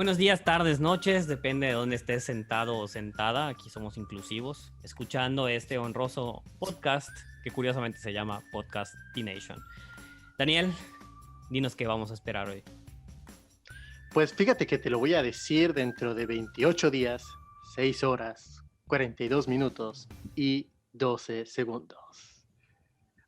Buenos días, tardes, noches, depende de dónde estés sentado o sentada. Aquí somos inclusivos, escuchando este honroso podcast que curiosamente se llama Podcast Nation. Daniel, dinos qué vamos a esperar hoy. Pues fíjate que te lo voy a decir dentro de 28 días, 6 horas, 42 minutos y 12 segundos.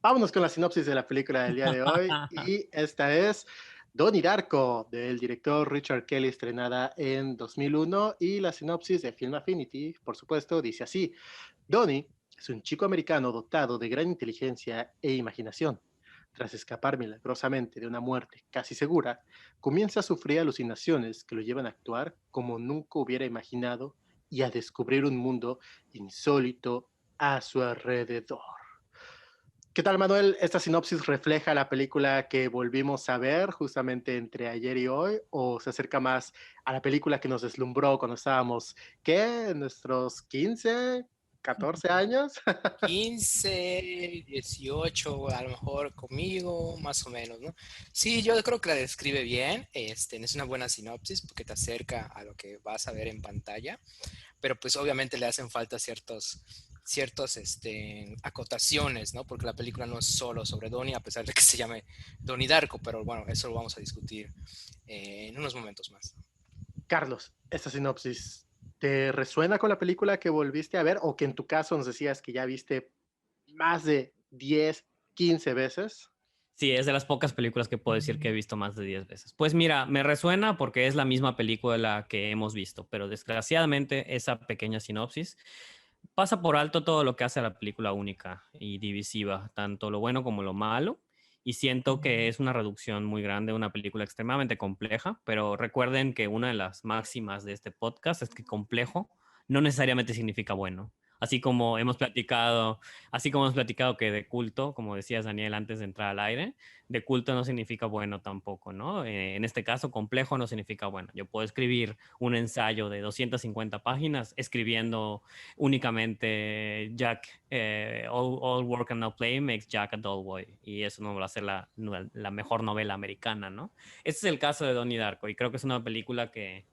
Vámonos con la sinopsis de la película del día de hoy. Y esta es Donnie Darko, del director Richard Kelly, estrenada en 2001. Y la sinopsis de Film Affinity, por supuesto, dice así. Donnie es un chico americano dotado de gran inteligencia e imaginación. Tras escapar milagrosamente de una muerte casi segura, comienza a sufrir alucinaciones que lo llevan a actuar como nunca hubiera imaginado y a descubrir un mundo insólito a su alrededor. ¿Qué tal, Manuel? ¿Esta sinopsis refleja la película que volvimos a ver justamente entre ayer y hoy? ¿O se acerca más a la película que nos deslumbró cuando estábamos, ¿qué? ¿En nuestros 15, 14 años? 15, 18, a lo mejor conmigo, más o menos, ¿no? Sí, yo creo que la describe bien, es una buena sinopsis porque te acerca a lo que vas a ver en pantalla, pero pues obviamente le hacen falta ciertos acotaciones, ¿no? Porque la película no es solo sobre Donnie, a pesar de que se llame Donnie Darko, pero bueno, eso lo vamos a discutir en unos momentos más. Carlos, esta sinopsis, ¿te resuena con la película que volviste a ver o que en tu caso nos decías que ya viste más de 10, 15 veces? Sí, es de las pocas películas que puedo decir que he visto más de 10 veces. Pues mira, me resuena porque es la misma película que hemos visto, pero desgraciadamente esa pequeña sinopsis pasa por alto todo lo que hace a la película única y divisiva, tanto lo bueno como lo malo. Y siento que es una reducción muy grande, una película extremadamente compleja, pero recuerden que una de las máximas de este podcast es que complejo no necesariamente significa bueno. Así como hemos platicado que de culto, como decías Daniel antes de entrar al aire, de culto no significa bueno tampoco, ¿no? En este caso, complejo no significa bueno. Yo puedo escribir un ensayo de 250 páginas escribiendo únicamente Jack, all work and no play makes Jack a dull boy. Y eso no va a ser la mejor novela americana, ¿no? Este es el caso de Donnie Darko y creo que es una película que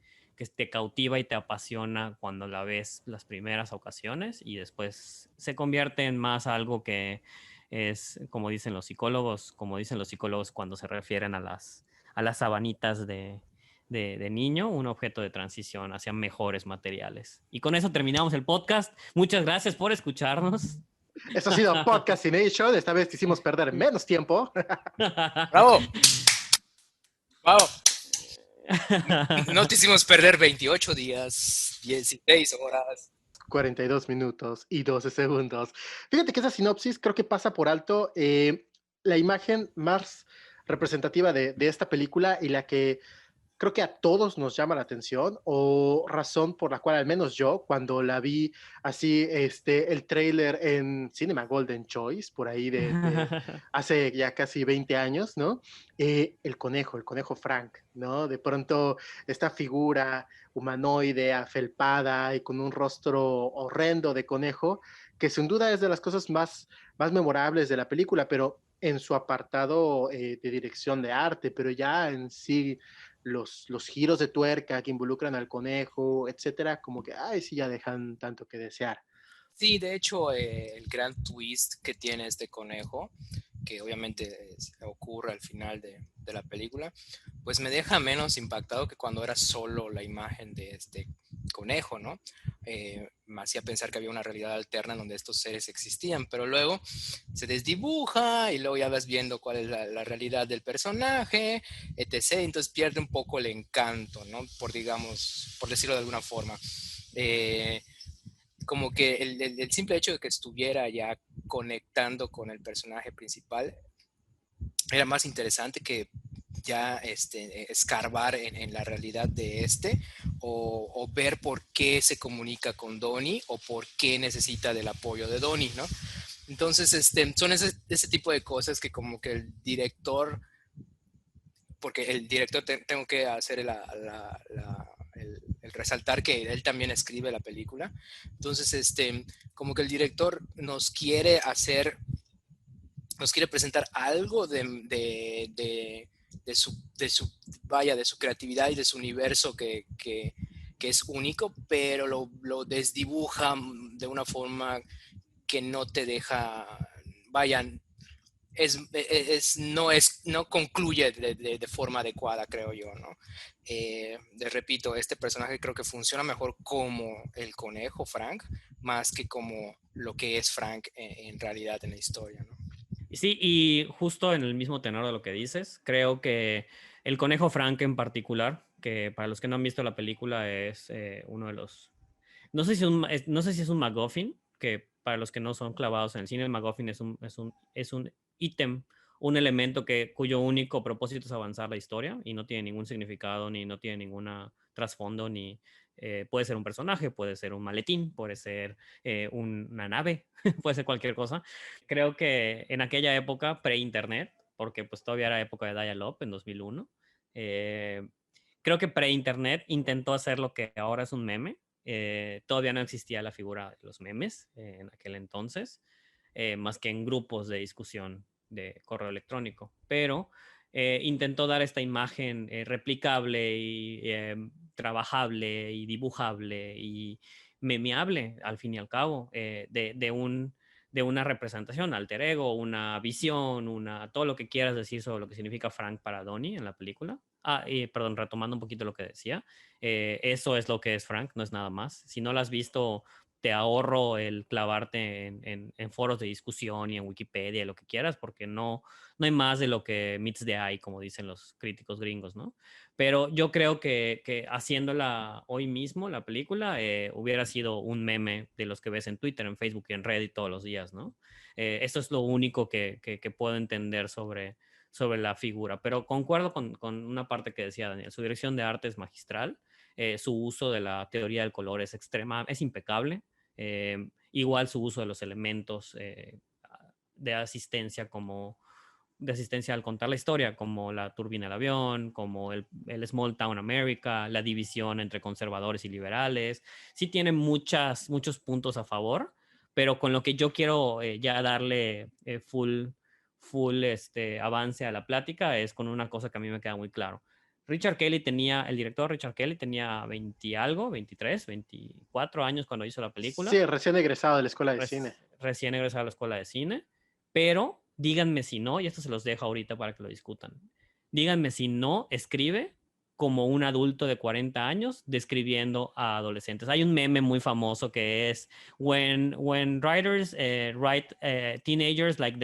te cautiva y te apasiona cuando la ves las primeras ocasiones y después se convierte en más algo que es, como dicen los psicólogos cuando se refieren a las sabanitas de niño, un objeto de transición hacia mejores materiales. Y con eso terminamos el podcast. Muchas gracias por escucharnos. Esto ha sido Podcast Nation. Esta vez te hicimos perder menos tiempo. ¡Bravo! ¡Bravo! No te hicimos perder 28 días, 16 horas. 42 minutos y 12 segundos. Fíjate que esa sinopsis creo que pasa por alto la imagen más representativa de esta película y la que creo que a todos nos llama la atención o razón por la cual al menos yo cuando la vi así el tráiler en Cinema Golden Choice por ahí de hace ya casi 20 años, ¿no? El conejo Frank, ¿no? De pronto esta figura humanoide, afelpada y con un rostro horrendo de conejo, que sin duda es de las cosas más memorables de la película, pero en su apartado de dirección de arte, pero ya en sí los giros de tuerca que involucran al conejo, etcétera, como que, ay, sí, ya dejan tanto que desear. Sí, de hecho, el gran twist que tiene este conejo, que obviamente ocurre al final de la película, pues me deja menos impactado que cuando era solo la imagen de este conejo, ¿no? Me hacía pensar que había una realidad alterna donde estos seres existían, pero luego se desdibuja y luego ya vas viendo cuál es la realidad del personaje, etc. Entonces pierde un poco el encanto, ¿no? Por decirlo de alguna forma. Como que el simple hecho de que estuviera ya conectando con el personaje principal era más interesante que ya escarbar en la realidad de o ver por qué se comunica con Donnie o por qué necesita del apoyo de Donnie, ¿no? Entonces, son ese tipo de cosas que como que el director, porque el director tengo que hacer el resaltar que él también escribe la película. Entonces, como que el director nos quiere presentar algo de su creatividad y de su universo que es único, pero lo desdibuja de una forma que no te deja, vaya, no concluye de forma adecuada, creo yo, ¿no? Repito, este personaje creo que funciona mejor como el conejo Frank, más que como lo que es Frank en realidad en la historia, ¿no? Sí, y justo en el mismo tenor de lo que dices, creo que el conejo Frank en particular, que para los que no han visto la película es uno de los... no sé si es un MacGuffin, que para los que no son clavados en el cine, el MacGuffin es un ítem, un elemento cuyo único propósito es avanzar la historia y no tiene ningún significado, ni no tiene ninguna trasfondo, ni puede ser un personaje, puede ser un maletín, puede ser una nave, puede ser cualquier cosa. Creo que en aquella época, pre-internet, porque pues todavía era época de dial-up en 2001, eh, creo que pre-internet intentó hacer lo que ahora es un meme. Todavía no existía la figura de los memes en aquel entonces, más que en grupos de discusión de correo electrónico, pero intentó dar esta imagen replicable y trabajable y dibujable y memeable, al fin y al cabo, de una representación, alter ego, una visión, todo lo que quieras decir sobre lo que significa Frank para Donnie en la película. Perdón, retomando un poquito lo que decía, eso es lo que es Frank, no es nada más. Si no lo has visto, te ahorro el clavarte en foros de discusión y en Wikipedia, lo que quieras, porque no hay más de lo que meets the eye, como dicen los críticos gringos, ¿no? Pero yo creo que haciéndola hoy mismo, la película, hubiera sido un meme de los que ves en Twitter, en Facebook y en Reddit todos los días, ¿no? Eso es lo único que puedo entender sobre la figura. Pero concuerdo con una parte que decía Daniel, su dirección de arte es magistral, su uso de la teoría del color es impecable, igual su uso de los elementos de asistencia de asistencia al contar la historia, como la turbina del avión, como el Small Town America, la división entre conservadores y liberales. Sí tiene muchos puntos a favor, pero con lo que yo quiero ya darle full avance a la plática es con una cosa que a mí me queda muy claro. El director Richard Kelly tenía 20 algo, 23, 24 años cuando hizo la película, Sí, recién egresado de la escuela de cine. recién egresado a la escuela de cine, pero díganme si no, y esto se los dejo ahorita para que lo discutan. Díganme si no escribe como un adulto de 40 años describiendo a adolescentes. Hay un meme muy famoso que es when writers write teenagers like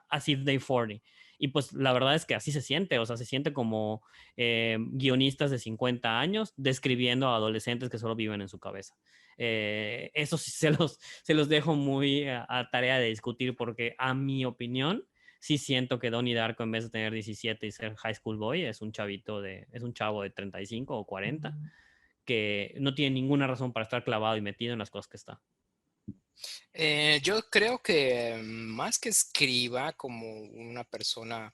as if they're 40. Y pues la verdad es que así se siente, o sea, se siente como guionistas de 50 años describiendo a adolescentes que solo viven en su cabeza. Eso sí se los dejo muy tarea de discutir porque a mi opinión sí siento que Donnie Darko en vez de tener 17 y ser high school boy es un es un chavo de 35 o 40 que no tiene ninguna razón para estar clavado y metido en las cosas que está. Yo creo que más que escriba como una persona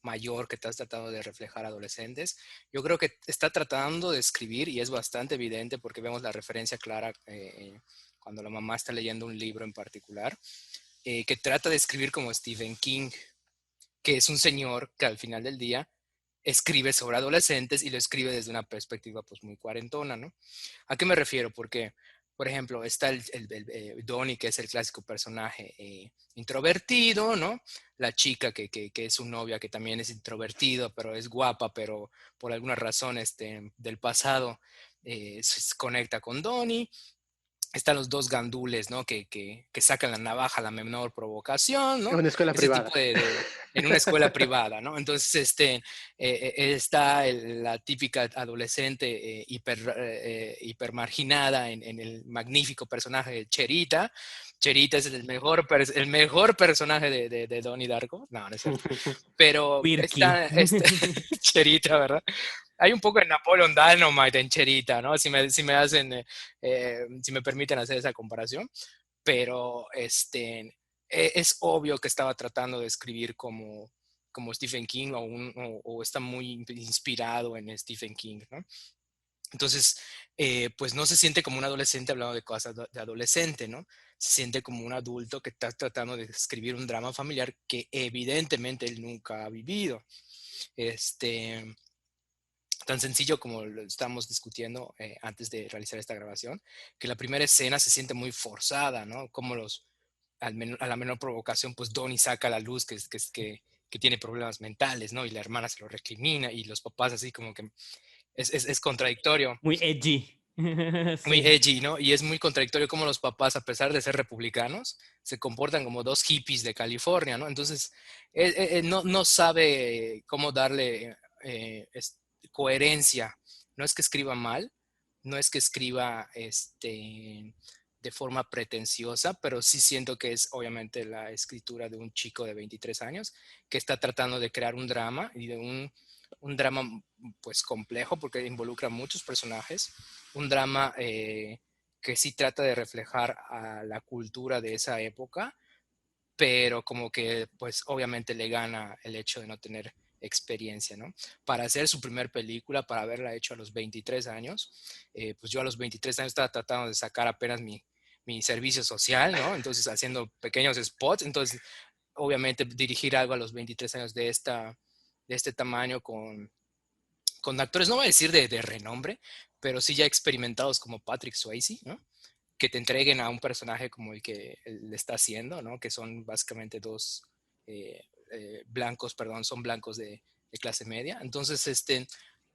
mayor que está tratando de reflejar adolescentes, yo creo que está tratando de escribir y es bastante evidente porque vemos la referencia clara cuando la mamá está leyendo un libro en particular, que trata de escribir como Stephen King, que es un señor que al final del día escribe sobre adolescentes y lo escribe desde una perspectiva pues muy cuarentona, ¿no? ¿A qué me refiero? Porque, por ejemplo, está Donnie, que es el clásico personaje introvertido, ¿no? La chica que es su novia, que también es introvertida, pero es guapa, pero por alguna razón del pasado se conecta con Donnie. Están los dos gandules, ¿no? Que sacan la navaja a la menor provocación, En ¿no? una escuela Ese privada. tipo en una escuela privada, ¿no? Entonces, está la típica adolescente hiper marginada en el magnífico personaje de Cherita. Cherita es el mejor personaje de Donnie Darko. No, no es cierto. Pero Quirky. está Cherita, ¿verdad? Hay un poco de Napoleon Dynamite en Cherita, ¿no? Si me permiten hacer esa comparación, pero es obvio que estaba tratando de escribir como Stephen King o está muy inspirado en Stephen King, ¿no? Entonces, pues no se siente como un adolescente hablando de cosas de adolescente, ¿no? Se siente como un adulto que está tratando de escribir un drama familiar que evidentemente él nunca ha vivido. Este, Tan sencillo como lo estamos discutiendo antes de realizar esta grabación, que la primera escena se siente muy forzada, ¿no? Como a la menor provocación, pues Donnie saca a la luz que tiene problemas mentales, ¿no? Y la hermana se lo recrimina y los papás así como que es contradictorio, Muy edgy. muy Sí. edgy, ¿no? Y es muy contradictorio como los papás, a pesar de ser republicanos, se comportan como dos hippies de California, ¿no? Entonces, no sabe cómo darle coherencia. No es que escriba mal, no es que escriba de forma pretenciosa, pero sí siento que es obviamente la escritura de un chico de 23 años que está tratando de crear un drama y de un drama pues complejo porque involucra muchos personajes, un drama que sí trata de reflejar a la cultura de esa época, pero como que pues obviamente le gana el hecho de no tener experiencia, ¿no? Para hacer su primer película, para haberla hecho a los 23 años, pues yo a los 23 años estaba tratando de sacar apenas mi servicio social, ¿no? Entonces haciendo pequeños spots, entonces obviamente dirigir algo a los 23 años de este tamaño con actores, no voy a decir de renombre, pero sí ya experimentados como Patrick Swayze, ¿no? Que te entreguen a un personaje como el que él está haciendo, ¿no? Que son básicamente dos blancos, perdón, son blancos de clase media. Entonces,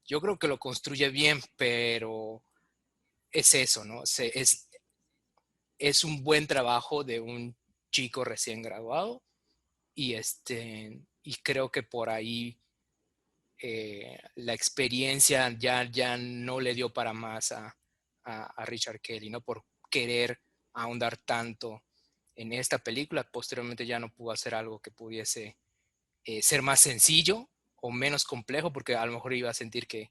yo creo que lo construye bien, pero es eso, ¿no? Es un buen trabajo de un chico recién graduado y creo que por ahí la experiencia ya no le dio para más a Richard Kelly, ¿no? Por querer ahondar tanto en esta película. Posteriormente ya no pudo hacer algo que pudiese ser más sencillo o menos complejo, porque a lo mejor iba a sentir que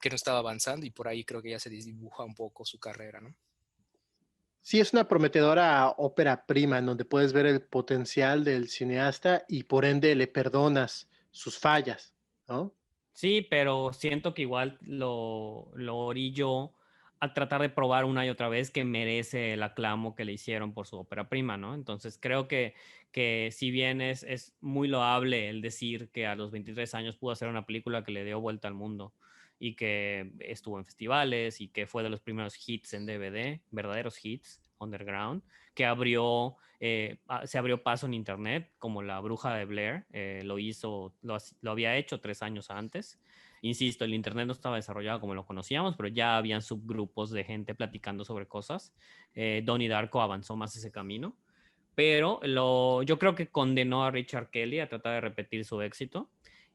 no estaba avanzando y por ahí creo que ya se desdibuja un poco su carrera, ¿no? Sí, es una prometedora ópera prima en donde puedes ver el potencial del cineasta y por ende le perdonas sus fallas, ¿no? Sí, pero siento que igual lo orillo a tratar de probar una y otra vez que merece el aclamo que le hicieron por su ópera prima, ¿no? Entonces creo que si bien es muy loable el decir que a los 23 años pudo hacer una película que le dio vuelta al mundo y que estuvo en festivales y que fue de los primeros hits en DVD, verdaderos hits, underground, que se abrió paso en internet, como La Bruja de Blair, lo había hecho 3 años antes. Insisto, el internet no estaba desarrollado como lo conocíamos, pero ya habían subgrupos de gente platicando sobre cosas. Donnie Darko avanzó más ese camino, pero yo creo que condenó a Richard Kelly a tratar de repetir su éxito,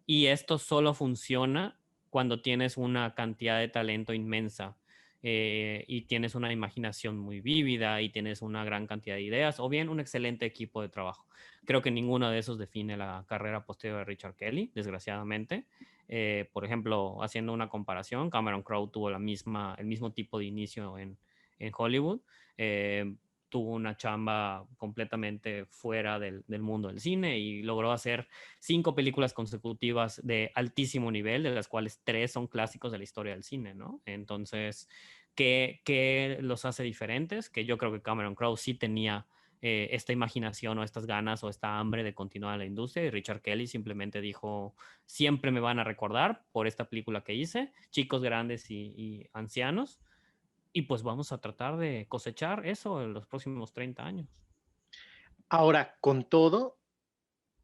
y esto solo funciona cuando tienes una cantidad de talento inmensa, y tienes una imaginación muy vívida y tienes una gran cantidad de ideas, o bien un excelente equipo de trabajo. Creo que ninguno de esos define la carrera posterior de Richard Kelly, desgraciadamente. Por ejemplo, haciendo una comparación, Cameron Crowe tuvo el mismo tipo de inicio en Hollywood. Tuvo una chamba completamente fuera del mundo del cine y logró hacer 5 películas consecutivas de altísimo nivel, de las cuales 3 son clásicos de la historia del cine, ¿no? Entonces, ¿qué los hace diferentes? Que yo creo que Cameron Crowe sí tenía esta imaginación o estas ganas o esta hambre de continuar en la industria, y Richard Kelly simplemente dijo, siempre me van a recordar por esta película que hice, chicos grandes y ancianos, y pues vamos a tratar de cosechar eso en los próximos 30 años. Ahora, con todo,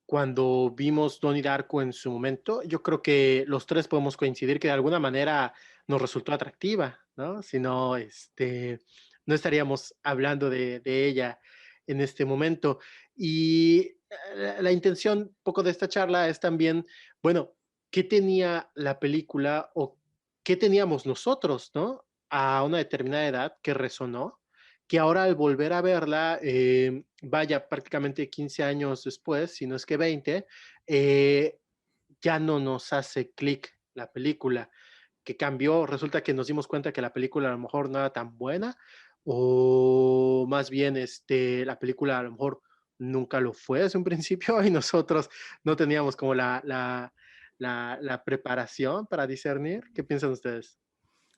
cuando vimos Donnie Darko en su momento, yo creo que los tres podemos coincidir que de alguna manera nos resultó atractiva, ¿no? Si no, no estaríamos hablando de ella en este momento. Y la intención un poco de esta charla es también, bueno, ¿qué tenía la película o qué teníamos nosotros, ¿no? A una determinada edad que resonó, que ahora al volver a verla, vaya, prácticamente 15 años después, si no es que 20, ya no nos hace clic la película, que cambió, resulta que nos dimos cuenta que la película a lo mejor no era tan buena, o más bien la película a lo mejor nunca lo fue desde un principio y nosotros no teníamos como la preparación para discernir. ¿Qué piensan ustedes?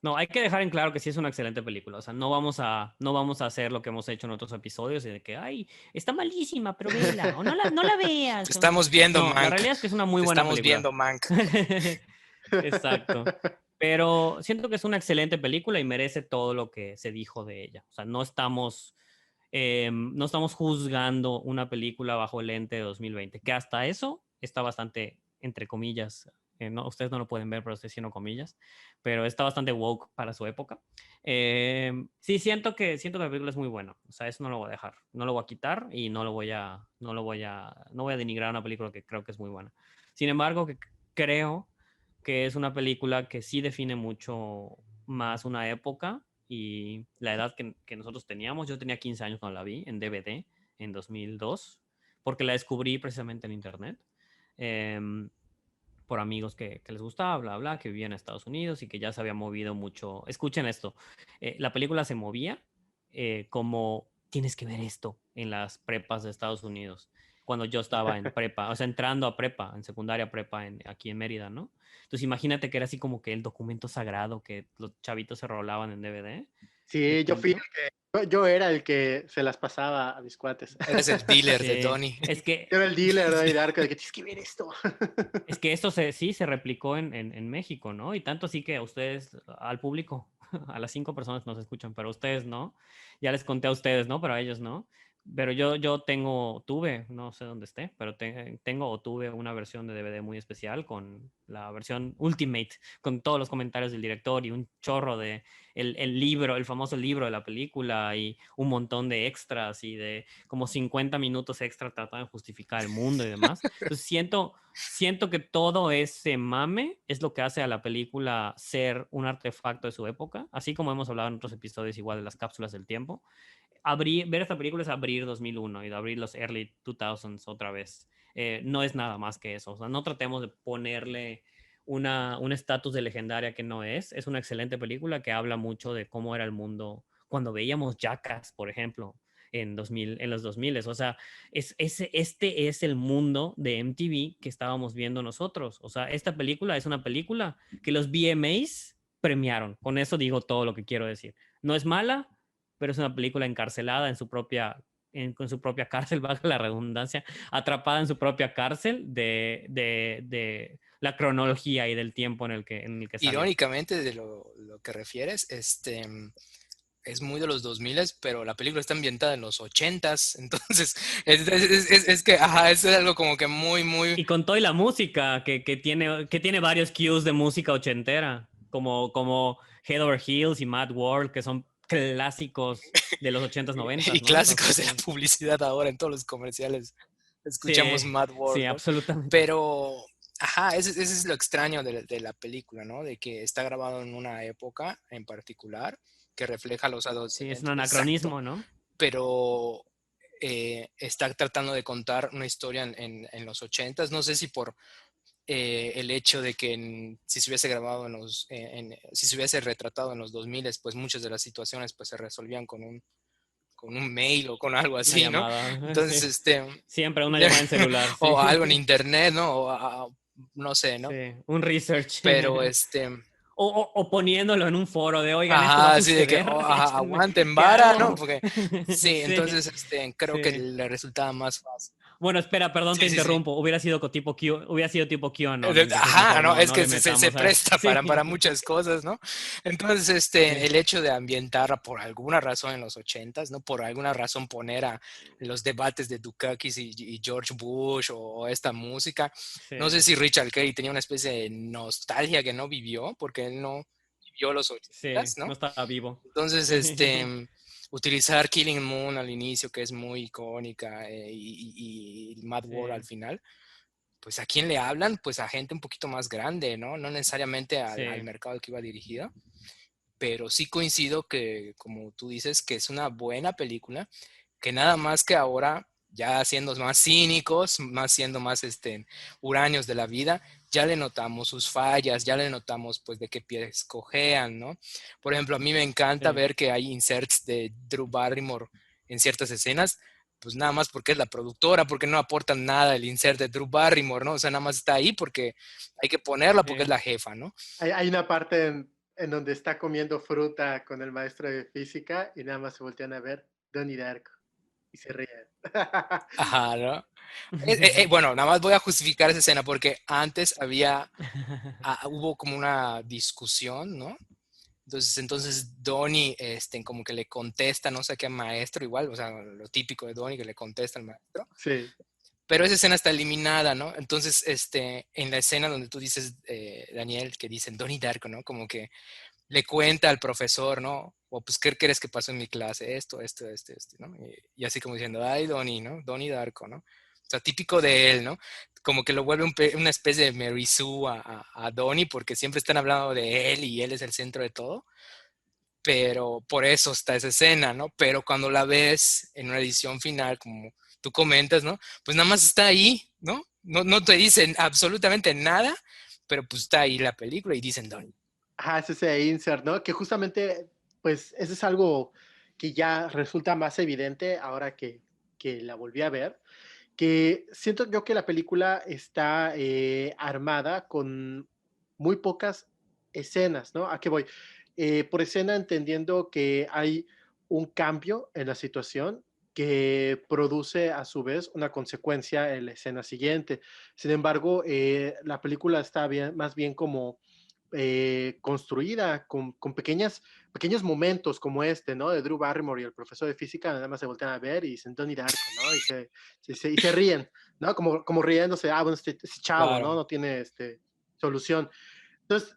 No, hay que dejar en claro que sí es una excelente película. O sea, no vamos a hacer lo que hemos hecho en otros episodios y de que, ay, está malísima, pero vela, o no la Te veas. estamos viendo, No, la Mank. realidad es que es una muy Te buena estamos película. viendo, Mank. Exacto. Pero siento que es una excelente película y merece todo lo que se dijo de ella. O sea, no estamos juzgando una película bajo el lente de 2020, que hasta eso está bastante, entre comillas, no, ustedes no lo pueden ver, pero estoy haciendo comillas, pero está bastante woke para su época. Sí, siento que la película es muy buena, o sea, eso no lo voy a dejar, no lo voy a quitar y no voy a denigrar una película que creo que es muy buena. Sin embargo, creo que es una película que sí define mucho más una época y la edad que nosotros teníamos. Yo tenía 15 años cuando la vi en DVD en 2002, porque la descubrí precisamente en internet, em, por amigos que les gustaba, bla, bla, que vivían en Estados Unidos y que ya se había movido mucho. Escuchen esto, la película se movía como tienes que ver esto en las prepas de Estados Unidos, cuando yo estaba en prepa, o sea, entrando a prepa, en secundaria prepa aquí en Mérida, ¿no? Entonces imagínate que era así como que el documento sagrado que los chavitos se rolaban en DVD de Sí, culto. yo era el que se las pasaba a mis cuates. Eres el dealer de Sí, Donnie. es que, Yo era el dealer, ¿no? De Arco, de que tienes que ver esto. es que esto sí se replicó en México, ¿no? Y tanto así que a ustedes, al público, a las 5 personas que nos escuchan, pero a ustedes no. Ya les conté a ustedes, ¿no? Pero a ellos no. Pero yo tuve, no sé dónde esté, pero tengo o tuve una versión de DVD muy especial con la versión Ultimate, con todos los comentarios del director y un chorro de el libro, el famoso libro de la película y un montón de extras y de como 50 minutos extra tratando de justificar el mundo y demás. Entonces siento que todo ese mame es lo que hace a la película ser un artefacto de su época, así como hemos hablado en otros episodios igual de las cápsulas del tiempo. Ver esta película es abrir 2001 y de abrir los early 2000s otra vez. No es nada más que eso. O sea, no tratemos de ponerle un estatus de legendaria que no es. Es una excelente película que habla mucho de cómo era el mundo cuando veíamos Jackass, por ejemplo, en los 2000. O sea, este es el mundo de MTV que estábamos viendo nosotros. O sea, esta película es una película que los VMAs premiaron. Con eso digo todo lo que quiero decir. No es mala, pero es una película encarcelada con su propia cárcel, baja la redundancia, atrapada en su propia cárcel de la cronología y del tiempo en el que salió. Irónicamente, de lo que refieres, es muy de los 2000, pero la película está ambientada en los 80s, entonces es que, ajá, es algo como que muy, muy... Y con toda la música que tiene varios cues de música ochentera, como Head Over Heels y Mad World, que son clásicos de los 80s, Y 90s, ¿no? clásicos Entonces, de la sí, publicidad ahora en todos los comerciales. sí, Escuchamos Mad sí, World, ¿no? absolutamente. Pero, ajá, ese es lo extraño de la película, ¿no? De que está grabado en una época en particular que refleja a los Sí, es un adolescentes. Exacto. anacronismo, ¿no? Pero está tratando de contar una historia en los 80s. No sé si por el hecho de que si se hubiese grabado si se hubiese retratado en los 2000, pues muchas de las situaciones pues se resolvían con un mail o con algo Una así, ¿no? llamada, Entonces, sí. Siempre una ya- llamada en celular, sí. o algo en internet, ¿no? No sé, ¿no? Sí, un research. Pero O poniéndolo en un foro de, oigan, esto va a ajá, así de que suceder, ajá, échenme, aguanten ¿qué vara, ¿no? hago? Porque sí, Sí, entonces creo que sí. le resultaba más fácil. Bueno, espera, perdón, te Sí, sí, sí. interrumpo. Hubiera sido tipo QAnon en que se Ajá, ¿no? informó, Es no que le se metamos a... presta Sí, para muchas cosas, ¿no? Entonces, sí, el hecho de ambientar por alguna razón en los 80s, ¿no? Por alguna razón poner a los debates de Dukakis y George Bush o esta música. No sé sí, si Richard Kelly tenía una especie de nostalgia que no vivió, porque él no vivió los sí, 80s, ¿no? no estaba vivo. Entonces, Sí, utilizar Killing Moon al inicio, que es muy icónica, y Mad World al sí, final, pues ¿a quién le hablan? Pues a gente un poquito más grande, ¿no? No necesariamente al sí, mercado al que iba dirigida, pero sí coincido que, como tú dices, que es una buena película, que nada más que ahora, ya siendo más cínicos, siendo más uráneos de la vida, ya le notamos sus fallas, ya le notamos pues de qué pies cojean, ¿no? Por ejemplo, a mí me encanta sí. ver que hay inserts de Drew Barrymore en ciertas escenas, pues nada más porque es la productora, porque no aportan nada el insert de Drew Barrymore, ¿no? O sea, nada más está ahí porque hay que ponerla porque es Sí. la jefa, ¿no? Hay una parte en donde está comiendo fruta con el maestro de física y nada más se voltean a ver Donnie Darko y se ríen. Ajá, ¿no? Bueno, nada más voy a justificar esa escena porque antes hubo como una discusión, ¿no? Entonces Donnie, como que le contesta, no sé qué maestro, igual, o sea, lo típico de Donnie que le contesta al maestro, Sí, pero esa escena está eliminada, ¿no? Entonces, en la escena donde tú dices, Daniel, que dicen Donnie Darko, ¿no? Como que le cuenta al profesor, ¿no? O pues, ¿qué crees que pasó en mi clase? Esto, ¿no? Y así como diciendo, ay, Donnie, ¿no? Donnie Darko, ¿no? O sea, típico de él, ¿no? Como que lo vuelve una especie de Mary Sue a Donnie porque siempre están hablando de él y él es el centro de todo, pero por eso está esa escena, ¿no? Pero cuando la ves en una edición final, como tú comentas, ¿no? Pues nada más está ahí, ¿no? No te dicen absolutamente nada, pero pues está ahí la película y dicen Donnie. ajá, es ese insert, ¿no? Que justamente, pues, eso es algo que ya resulta más evidente ahora que la volví a ver, que siento yo que la película está armada con muy pocas escenas, ¿no? ¿A qué voy? Por escena entendiendo que hay un cambio en la situación que produce a su vez una consecuencia en la escena siguiente. Sin embargo, la película está bien, más bien como construida con pequeños momentos como este, ¿no? De Drew Barrymore y el profesor de física, nada más se voltean a ver y dicen Donnie Darko, ¿no? Y se ríen, ¿no? Como riéndose, bueno, este chavo, ¿no? Claro. No tiene solución. Entonces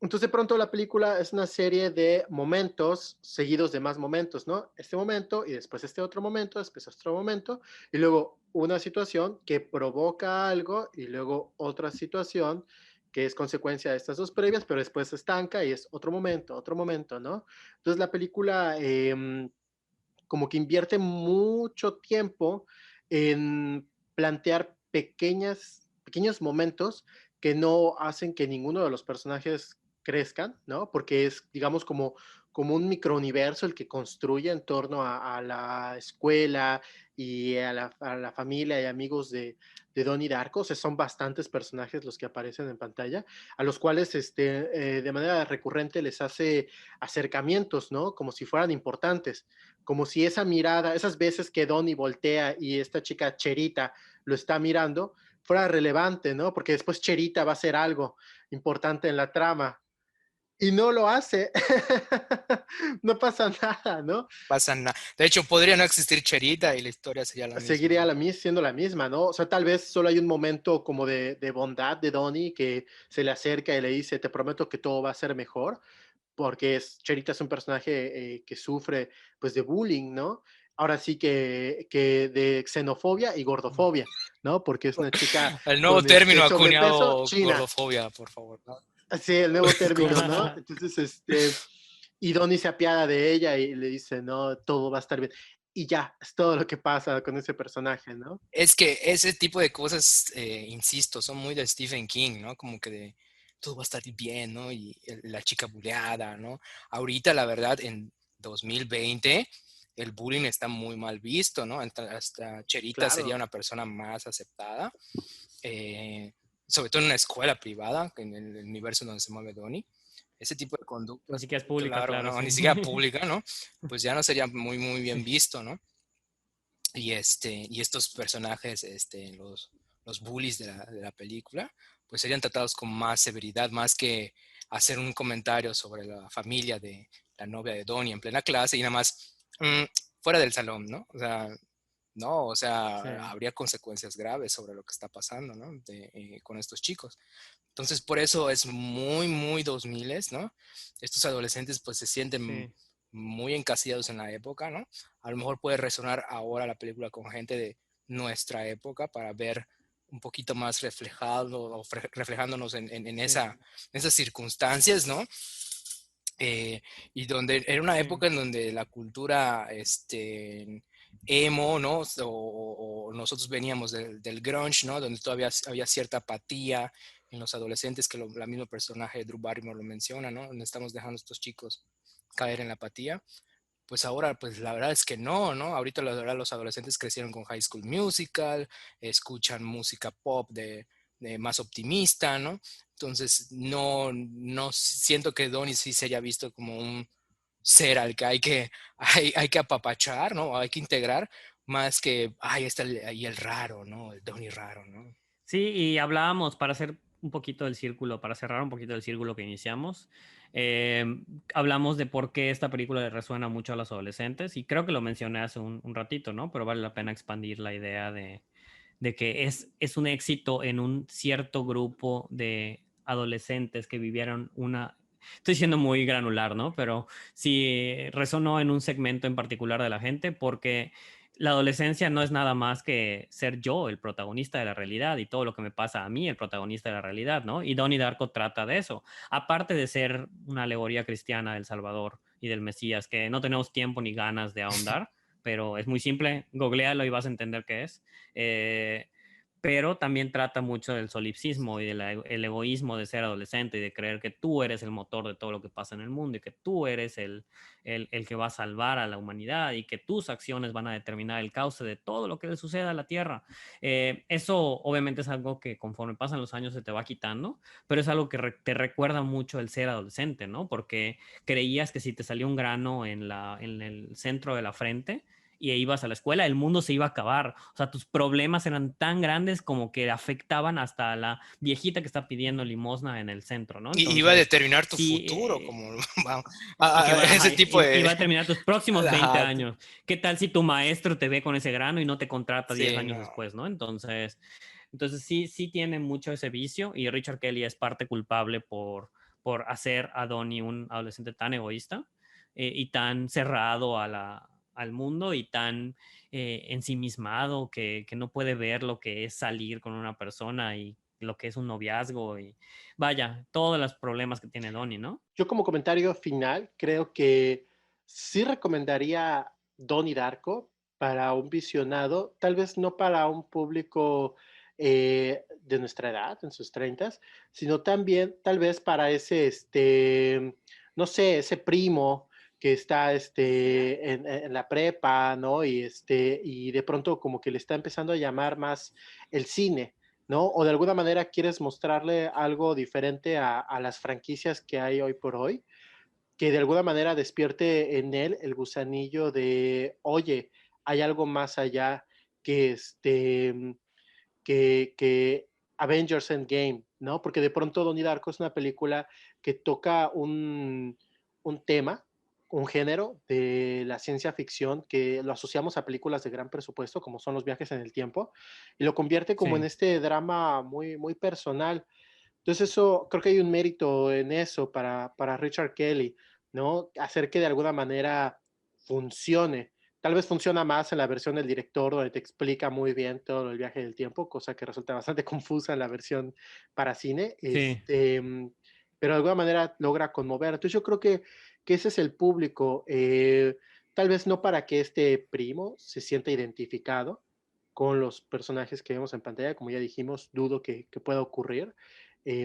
entonces, de pronto la película es una serie de momentos seguidos de más momentos, ¿no? Este momento y después este otro momento, después otro momento, y luego una situación que provoca algo y luego otra situación que es consecuencia de estas dos previas, pero después se estanca y es otro momento, ¿no? Entonces la película como que invierte mucho tiempo en plantear pequeños momentos que no hacen que ninguno de los personajes crezcan, ¿no? Porque es, digamos, como un microuniverso el que construye en torno a la escuela y a la familia y amigos de Donnie Darko. O sea, son bastantes personajes los que aparecen en pantalla, a los cuales de manera recurrente les hace acercamientos, ¿no? Como si fueran importantes, como si esa mirada, esas veces que Donnie voltea y esta chica Cherita lo está mirando, fuera relevante, ¿no? Porque después Cherita va a hacer algo importante en la trama y no lo hace. No pasa nada, ¿no? Pasa nada. De hecho, podría no existir Cherita y la historia sería la misma, Seguiría ¿no? siendo la misma, ¿no? O sea, tal vez solo hay un momento como de bondad de Donnie que se le acerca y le dice, te prometo que todo va a ser mejor, porque Cherita es un personaje que sufre pues de bullying, ¿no? Ahora sí que de xenofobia y gordofobia, ¿no? Porque es una chica El nuevo con término sobrepeso acuñado, china, gordofobia, por favor, ¿no? así el nuevo término, ¿no? Entonces, y Donnie se apiada de ella y le dice, no, todo va a estar bien. Y ya, es todo lo que pasa con ese personaje, ¿no? Es que ese tipo de cosas, insisto, son muy de Stephen King, ¿no? Como que de todo va a estar bien, ¿no? Y la chica buleada, ¿no? Ahorita, la verdad, en 2020, el bullying está muy mal visto, ¿no? Hasta Cherita sería Claro. una persona más aceptada, eh, sobre todo en una escuela privada, en el universo donde se mueve Donnie. Ese tipo de Ni conductas, siquiera es pública, claro, claro, ¿no? sí. Ni siquiera pública, ¿no? Pues ya no sería muy, muy bien Sí. visto, ¿no? Y estos personajes, los bullies de la película, pues serían tratados con más severidad, más que hacer un comentario sobre la familia de la novia de Donnie en plena clase y nada más fuera del salón, ¿no? O sea, no, o Sí. sea, habría consecuencias graves sobre lo que está pasando, ¿no? Con estos chicos. Entonces, por eso es muy, muy 2000, ¿no? Estos adolescentes pues se sienten Sí. muy encasillados en la época, ¿no? A lo mejor puede resonar ahora la película con gente de nuestra época para ver un poquito más reflejado o reflejándonos en Sí. esas circunstancias, ¿no? Y donde era una Sí. época en donde la cultura emo, ¿no? O nosotros veníamos del grunge, ¿no? Donde todavía había cierta apatía en los adolescentes, que la misma personaje de Drew Barrymore lo menciona, ¿no? Donde estamos dejando a estos chicos caer en la apatía. Pues ahora, pues la verdad es que no, ¿no? Ahorita la verdad los adolescentes crecieron con High School Musical, escuchan música pop más optimista, ¿no? Entonces, no siento que Donnie sí se haya visto como un ser al que hay que apapachar, ¿no? Hay que integrar, más que, ay, está ahí el raro, ¿no? El Donnie raro, ¿no? Sí, y hablábamos para hacer un poquito del círculo, para cerrar un poquito el círculo que iniciamos. eh, Hablamos de por qué esta película le resuena mucho a los adolescentes y creo que lo mencioné hace un ratito, ¿no? Pero vale la pena expandir la idea de que es un éxito en un cierto grupo de adolescentes que vivieron una... Estoy siendo muy granular, ¿no? Pero sí resonó en un segmento en particular de la gente porque la adolescencia no es nada más que ser yo el protagonista de la realidad y todo lo que me pasa a mí el protagonista de la realidad, ¿no? Y Donnie Darko trata de eso. Aparte de ser una alegoría cristiana del Salvador y del Mesías, que no tenemos tiempo ni ganas de ahondar, pero es muy simple, googlealo y vas a entender qué es. Eh, pero también trata mucho del solipsismo y del egoísmo de ser adolescente y de creer que tú eres el motor de todo lo que pasa en el mundo y que tú eres el que va a salvar a la humanidad y que tus acciones van a determinar el cauce de todo lo que le suceda a la Tierra. Eso obviamente es algo que conforme pasan los años se te va quitando, pero es algo que te recuerda mucho el ser adolescente, ¿no? Porque creías que si te salió un grano en el centro de la frente, y ibas a la escuela, el mundo se iba a acabar. O sea, tus problemas eran tan grandes como que afectaban hasta a la viejita que está pidiendo limosna en el centro, ¿no? Y iba a Entonces, determinar tu sí, futuro, como vamos, y que va, ajá, ese tipo de... iba a terminar tus próximos 20 Ajá, años. ¿Qué tal si tu maestro te ve con ese grano y no te contrata 10 sí, años no. después, ¿no? Entonces sí, sí tiene mucho ese vicio y Richard Kelly es parte culpable por hacer a Donnie un adolescente tan egoísta y tan cerrado al mundo y tan ensimismado que no puede ver lo que es salir con una persona y lo que es un noviazgo y vaya, todos los problemas que tiene Donnie, ¿no? Yo como comentario final creo que sí recomendaría Donnie Darko para un visionado, tal vez no para un público de nuestra edad, en sus 30, sino también tal vez para ese, no sé, ese primo que está en la prepa, ¿no? Y de pronto como que le está empezando a llamar más el cine, ¿no? O de alguna manera quieres mostrarle algo diferente a las franquicias que hay hoy por hoy, que de alguna manera despierte en él el gusanillo de, oye, hay algo más allá que que Avengers Endgame, ¿no? Porque de pronto Donnie Darko es una película que toca un tema, un género de la ciencia ficción que lo asociamos a películas de gran presupuesto, como son los viajes en el tiempo, y lo convierte como en Sí. este drama muy, muy personal. Entonces, eso, creo que hay un mérito en eso para Richard Kelly, ¿no? Hacer que de alguna manera funcione. Tal vez funciona más en la versión del director, donde te explica muy bien todo el viaje del tiempo, cosa que resulta bastante confusa en la versión para cine, Sí, pero de alguna manera logra conmover. Entonces, yo creo que ese es el público. Tal vez no para que este primo se sienta identificado con los personajes que vemos en pantalla, como ya dijimos, dudo que pueda ocurrir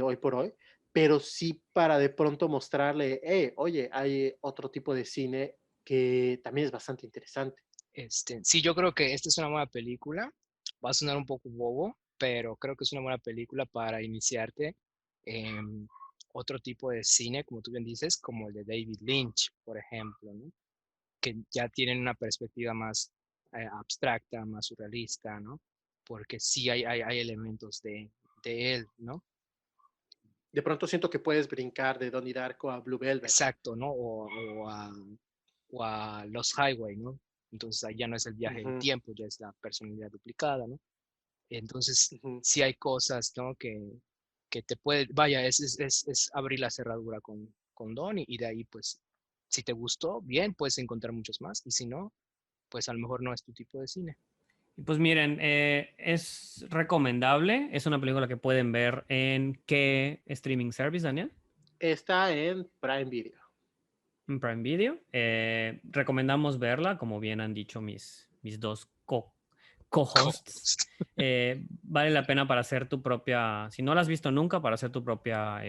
hoy por hoy, pero sí para de pronto mostrarle, oye, hay otro tipo de cine que también es bastante interesante. Sí, yo creo que esta es una buena película. Va a sonar un poco bobo, pero creo que es una buena película para iniciarte en otro tipo de cine, como tú bien dices, como el de David Lynch, por ejemplo, ¿no? Que ya tienen una perspectiva más abstracta, más surrealista, ¿no? Porque sí hay elementos de él, ¿no? De pronto siento que puedes brincar de Donnie Darko a Blue Velvet. Exacto, ¿no? O a Lost Highway, ¿no? Entonces ahí ya no es el viaje del Ujú, tiempo, ya es la personalidad duplicada, ¿no? Entonces ujú. sí hay cosas, ¿no? Que te puede, vaya, es abrir la cerradura con Don y de ahí pues, si te gustó, bien, puedes encontrar muchos más y si no, pues a lo mejor no es tu tipo de cine. y pues miren, es recomendable, es una película que pueden ver en qué streaming service, Daniel, Está en Prime Video. en Prime Video. Recomendamos verla, como bien han dicho mis dos co-hosts. Vale la pena para hacer tu propia, si no la has visto nunca, para hacer tu propia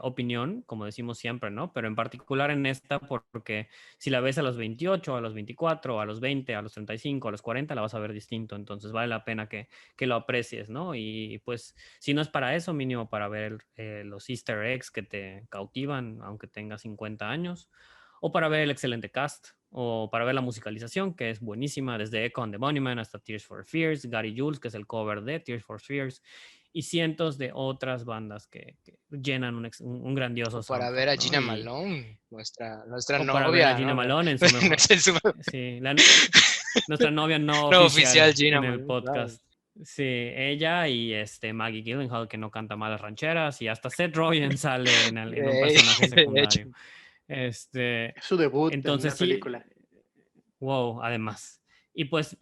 opinión, como decimos siempre, ¿no? Pero en particular en esta, porque si la ves a los 28, a los 24, a los 20, a los 35, a los 40, la vas a ver distinto. Entonces vale la pena que lo aprecies, ¿no? Y pues si no es para eso, mínimo para ver los Easter eggs que te cautivan, aunque tengas 50 años, o para ver el excelente cast, o para ver la musicalización, que es buenísima, desde Echo and the Bunnymen hasta Tears for Fears, Gary Jules, que es el cover de Tears for Fears, y cientos de otras bandas que llenan un grandioso O para soundtrack, ver a ¿no? Gina Malone, nuestra o novia. para ver a Gina ¿no? Malone en su mejor... Sí, nuestra novia no No oficial Gina en el Malone, podcast. Sí, ella y Maggie Gyllenhaal, que no canta malas rancheras, y hasta Seth Rogen sale en un personaje de hecho. secundario. Es su debut en Entonces una sí, película. wow, además. Y pues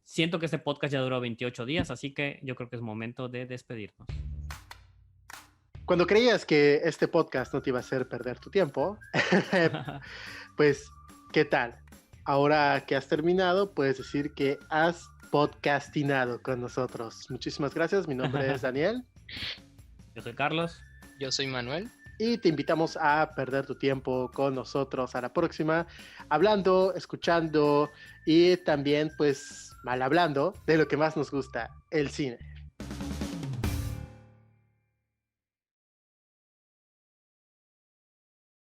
siento que este podcast ya duró 28 días, así que yo creo que es momento de despedirnos. Cuando creías que este podcast no te iba a hacer perder tu tiempo, pues, ¿qué tal? Ahora que has terminado, puedes decir que has podcastinado con nosotros. Muchísimas gracias. Mi nombre es Daniel. Yo soy Carlos. Yo soy Manuel. Y te invitamos a perder tu tiempo con nosotros a la próxima, hablando, escuchando y también, pues, mal hablando de lo que más nos gusta, el cine.